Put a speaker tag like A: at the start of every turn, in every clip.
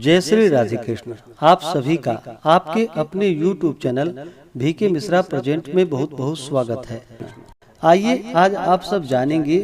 A: जय श्री राधे कृष्ण। आप सभी का आपके अपने YouTube channel VK Mishra present में बहुत बहुत स्वागत है। आइए आज आप सब जानेंगे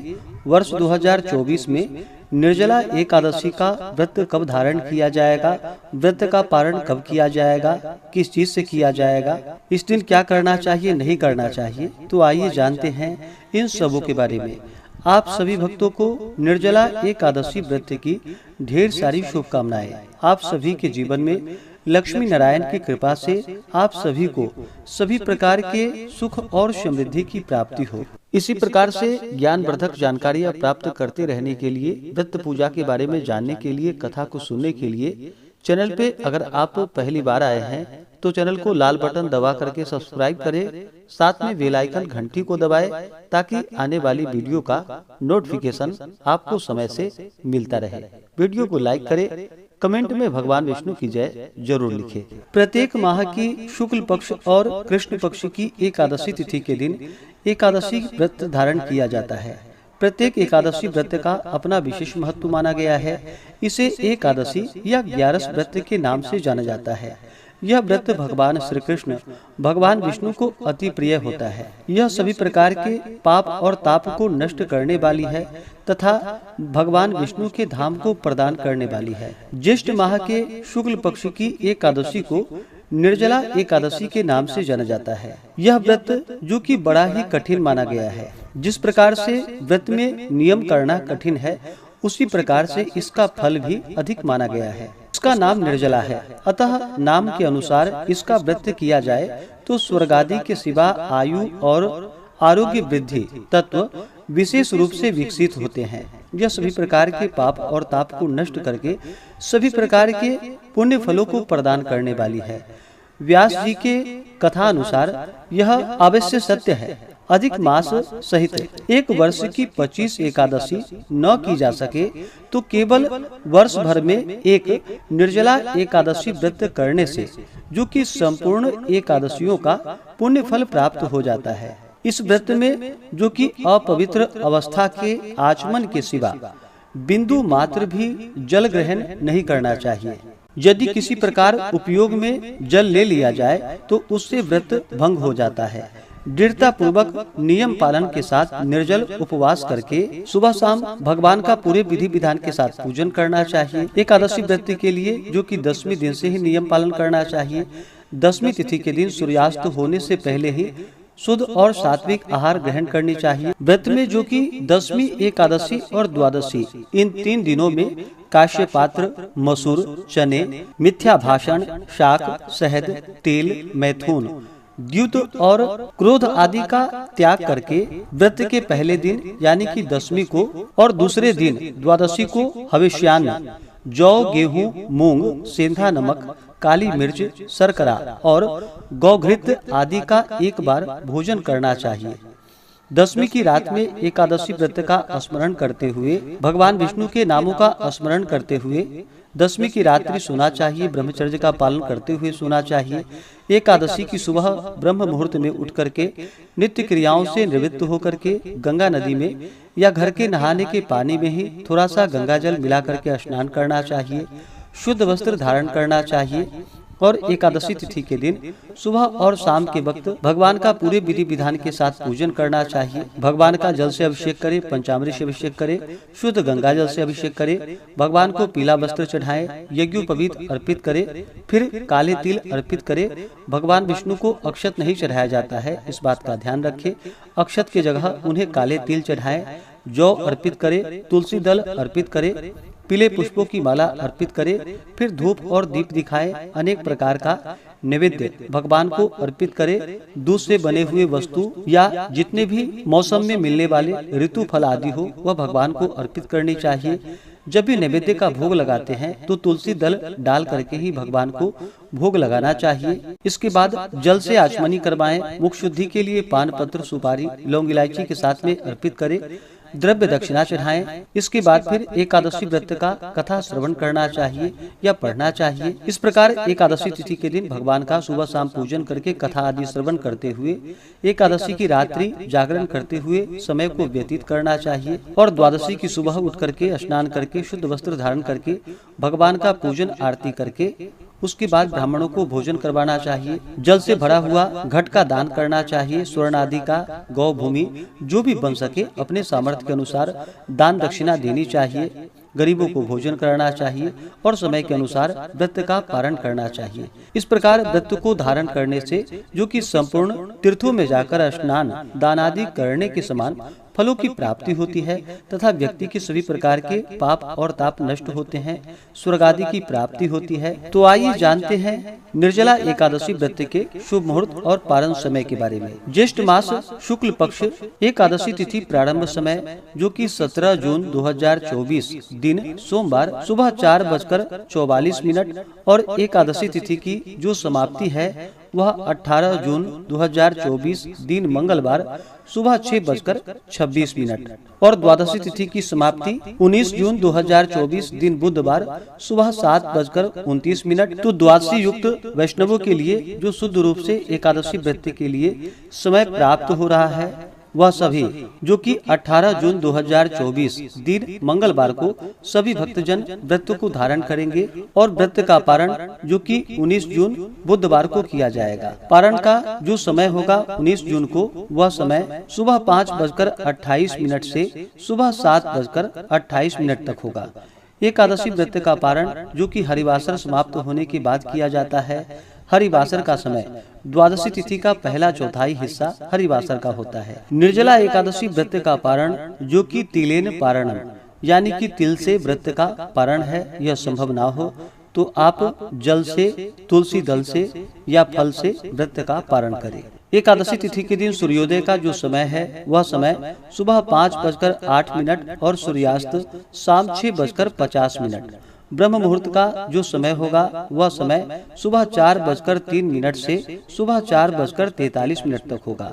A: वर्ष 2024 में निर्जला एकादशी का व्रत कब धारण किया जाएगा, व्रत का पारण कब किया जाएगा, किस चीज से किया जाएगा, इस दिन क्या करना चाहिए नहीं करना चाहिए। तो आइए जानते हैं इन सबों के बारे में। आप सभी भक्तों को निर्जला एकादशी व्रत की ढेर सारी शुभकामनाएं। आप सभी के जीवन में लक्ष्मी नारायण की कृपा से आप सभी को सभी प्रकार के सुख और समृद्धि की प्राप्ति हो। इसी प्रकार से ज्ञानवर्धक जानकारियां प्राप्त करते रहने के लिए, व्रत पूजा के बारे में जानने के लिए, कथा को सुनने के लिए चैनल पे अगर आप पहली बार आए हैं तो चैनल को लाल बटन दबा करके सब्सक्राइब करें, साथ में बेल आइकन घंटी को दबाएं ताकि आने वाली वीडियो का नोटिफिकेशन आपको समय से मिलता रहे। वीडियो को लाइक करें, कमेंट में भगवान विष्णु की जय जरूर लिखें। प्रत्येक माह की शुक्ल पक्ष और कृष्ण पक्ष की एकादशी तिथि के दिन एकादशी व्रत धारण किया जाता है। प्रत्येक एकादशी व्रत का अपना विशेष महत्व माना गया है। इसे एकादशी या 11 व्रत के नाम से जाना जाता है। यह व्रत भगवान श्री कृष्ण भगवान विष्णु को अति प्रिय होता है। यह सभी प्रकार के पाप और ताप को नष्ट करने वाली है तथा भगवान विष्णु के धाम को प्रदान करने वाली है। ज्येष्ठ माह के शुक्ल पक्ष की एकादशी को निर्जला एकादशी के नाम से जाना जाता है। यह व्रत जो कि बड़ा ही कठिन माना गया है। जिस प्रकार से व्रत में नियम करना कठिन है, उसी प्रकार से इसका फल भी अधिक माना गया है। इसका नाम निर्जला है, अतः नाम के अनुसार इसका व्रत किया जाए तो स्वर्ग आदि के सिवा आयु और आरोग्य वृद्धि तत्व विशेष रूप से विकसित होते हैं। यह सभी प्रकार के पाप और ताप को नष्ट करके सभी प्रकार के पुण्य फलों को प्रदान करने वाली है। व्यास जी के कथा अनुसार यह अवश्य सत्य है। अधिक मास सहित एक वर्ष की 25 एकादशी न की जा सके तो केवल वर्ष भर में एक निर्जला एकादशी व्रत करने से जो कि संपूर्ण एकादशियों का पुण्य फल प्राप्त हो जाता है। इस व्रत में जो कि अपवित्र अवस्था के आचमन के सिवा बिंदु मात्र भी जल ग्रहण नहीं करना चाहिए। यदि किसी प्रकार उपयोग में जल ले लिया जाए तो उससे व्रत भंग हो जाता है। दृढ़ता पूर्वक नियम पालन के साथ निर्जल उपवास करके सुबह शाम भगवान का पूरे विधि विधान के साथ पूजन करना चाहिए। एकादशी व्रत के लिए जो कि 10वें दिन से ही नियम पालन करना चाहिए। 10वीं तिथि के दिन सूर्यास्त होने से पहले ही शुद्ध और सात्विक आहार ग्रहण करनी चाहिए। व्रत में जो कि 10वीं एकादशी और द्वादशी इन 3 दिनों में काश्य पात्र, मसूर, चने, मिथ्या भाषण, शाक, शहद, तेल, मैथुन, द्युत और क्रोध आदि का त्याग करके व्रत के पहले दिन यानी कि 10वीं को और दूसरे दिन द्वादशी को हविष्यान्न, जौ, गेहूं, मूंग, सेंधा नमक, काली मिर्च, शर्करा और गौघृत आदि का एक बार भोजन करना चाहिए। 10वीं की रात में एकादशी व्रत का स्मरण करते हुए, भगवान विष्णु के नामों का स्मरण करते हुए 10वीं की रात्रि सोना चाहिए। ब्रह्मचर्य का पालन करते हुए सोना चाहिए। एकादशी की सुबह ब्रह्म मुहूर्त में उठ करके नित्य क्रियाओं से निवृत्त होकर के गंगा नदी में या घर के नहाने के पानी में ही थोड़ा सा गंगा जल मिला करके स्नान करना चाहिए। शुद्ध वस्त्र धारण करना चाहिए और एकादशी तिथि के दिन सुबह और शाम के वक्त भगवान का पूरे विधि विधान के साथ पूजन करना चाहिए। भगवान का जल से अभिषेक करे, पंचामृत से अभिषेक करे, शुद्ध गंगा जल से अभिषेक करे, भगवान को पीला वस्त्र चढ़ाए, यज्ञोपवीत अर्पित करे, फिर काले तिल अर्पित करे। भगवान विष्णु को अक्षत नहीं चढ़ाया जाता है, इस बात का ध्यान रखे। अक्षत की जगह उन्हें काले तिल चढ़ाए, जौ अर्पित करे, तुलसी दल अर्पित करे, पीले पुष्पों की माला अर्पित करे, फिर धूप और दीप दिखाए, अनेक प्रकार का नैवेद्य भगवान को अर्पित करे। दूध से बने हुए वस्तु या जितने भी मौसम में मिलने वाले ऋतु फल आदि हो वह भगवान को अर्पित करनी चाहिए। जब भी नैवेद्य का भोग लगाते हैं तो तुलसी दल डाल करके ही भगवान को भोग लगाना चाहिए। इसके बाद जल से आचमनी करवाएं। मुख शुद्धि के लिए पान पत्र, सुपारी, लौंग, इलायची के साथ में अर्पित करें। द्रव्य दक्षिणा चढ़ाएं। इसके बाद फिर एकादशी व्रत का कथा श्रवण करना चाहिए या पढ़ना चाहिए। इस प्रकार एकादशी तिथि के दिन भगवान का सुबह शाम पूजन करके कथा आदि श्रवण करते हुए एकादशी की रात्रि जागरण करते हुए समय को व्यतीत करना चाहिए और द्वादशी की सुबह उठ करके स्नान करके शुद्ध वस्त्र धारण करके भगवान का पूजन आरती करके उसके बाद ब्राह्मणों को भोजन करवाना चाहिए। जल से भरा हुआ घट का दान करना चाहिए। स्वर्ण आदि का, गौ भूमि जो भी बन सके अपने सामर्थ्य के अनुसार दान दक्षिणा देनी चाहिए। गरीबों को भोजन कराना चाहिए और समय के अनुसार व्रत का पारण करना चाहिए। इस प्रकार व्रत को धारण करने से जो कि संपूर्ण तीर्थों में जाकर स्नान दान आदि करने के समान फलों की प्राप्ति होती है तथा व्यक्ति के सभी प्रकार के पाप और ताप नष्ट होते हैं, स्वर्ग आदि की प्राप्ति होती है। तो आइए जानते हैं निर्जला एकादशी व्रत के शुभ मुहूर्त और पारण समय के बारे में। ज्येष्ठ मास शुक्ल पक्ष एकादशी तिथि प्रारंभ समय जो कि 17 जून 2024 दिन सोमवार सुबह 4:44 और एकादशी तिथि की जो समाप्ति है वह 18 जून 2024 दिन मंगलवार सुबह 6:26 और द्वादशी तिथि की समाप्ति 19 जून 2024 दिन बुधवार सुबह 7:29। तो द्वादशी युक्त वैष्णवों के लिए जो शुद्ध रूप से एकादशी व्रत के लिए समय प्राप्त हो रहा है वह सभी जो कि 18 जून 2024 दिन मंगलवार को सभी भक्तजन व्रत को धारण करेंगे और व्रत का पारण जो कि 19 जून बुधवार को किया जाएगा। पारण का जो समय होगा 19 जून को वह समय सुबह 5:28 से सुबह 7:28 तक होगा। एकादशी व्रत का पारण जो कि हरिवासर समाप्त होने के बाद किया जाता है। हरिवासर का समय द्वादशी तिथि का पहला चौथाई हिस्सा हरिवासर का होता है। निर्जला एकादशी व्रत का पारण जो कि तिलेन पारणम यानी कि तिल से व्रत का पारण है, यह संभव ना हो तो आप जल से, तुलसी दल से या फल से व्रत का पारण करें। एकादशी तिथि के दिन सूर्योदय का जो समय है वह समय सुबह 5:08 और सूर्यास्त शाम 6:50। ब्रह्म मुहूर्त का जो समय होगा वह समय सुबह 4:03 से सुबह 4:43 तक होगा।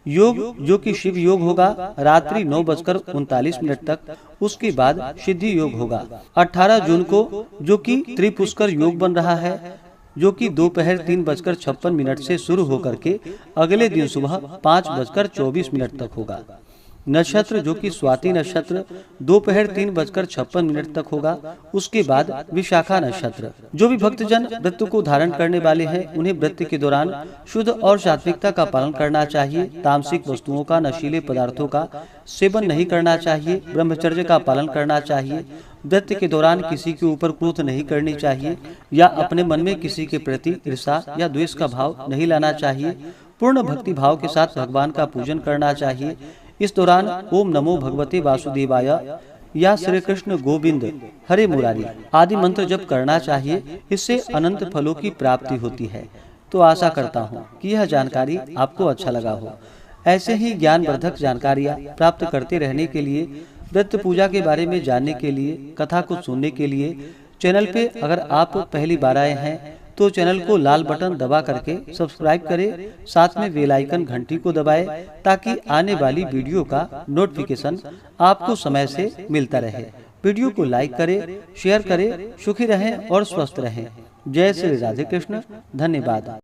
A: योग जो कि शिव योग होगा रात्रि 9:39 तक। उसके बाद सिद्धि योग होगा 18 जून को जो कि त्रिपुष्कर योग बन रहा है जो कि दोपहर 3:56 से शुरू होकर के अगले दिन सुबह 5:24 तक होगा। नक्षत्र जो कि स्वाति नक्षत्र दोपहर 3:56 तक होगा। उसके बाद विशाखा नक्षत्र। जो भी भक्तजन व्रत को धारण करने वाले हैं उन्हें व्रत के दौरान शुद्ध और सात्विकता का पालन करना चाहिए। तामसिक वस्तुओं का, नशीले पदार्थों का सेवन नहीं करना चाहिए। ब्रह्मचर्य का पालन करना चाहिए। व्रत के दौरान किसी के ऊपर क्रोध नहीं करनी चाहिए या अपने मन में किसी के प्रति ईर्ष्या या द्वेष का भाव नहीं लाना चाहिए। पूर्ण भक्ति भाव के साथ भगवान का पूजन करना चाहिए। इस दौरान ओम नमो भगवते वासुदेवाय या श्री कृष्ण गोविंद हरे मुरारी आदि मंत्र जप करना चाहिए। इससे अनंत फलों की प्राप्ति होती है। तो आशा करता हूँ कि यह जानकारी आपको अच्छा लगा हो। ऐसे ही ज्ञानवर्धक जानकारियाँ प्राप्त करते रहने के लिए, व्रत पूजा के बारे में जानने के लिए, कथा को सुनने के लिए चैनल पे अगर आप पहली बार आए हैं तो चैनल को लाल बटन दबा करके सब्सक्राइब करें, साथ में बेल आइकन घंटी को दबाएं ताकि आने वाली वीडियो का नोटिफिकेशन आपको समय से मिलता रहे। वीडियो को लाइक करें, शेयर करें। सुखी रहें और स्वस्थ रहें। जय श्री राधे कृष्ण। धन्यवाद।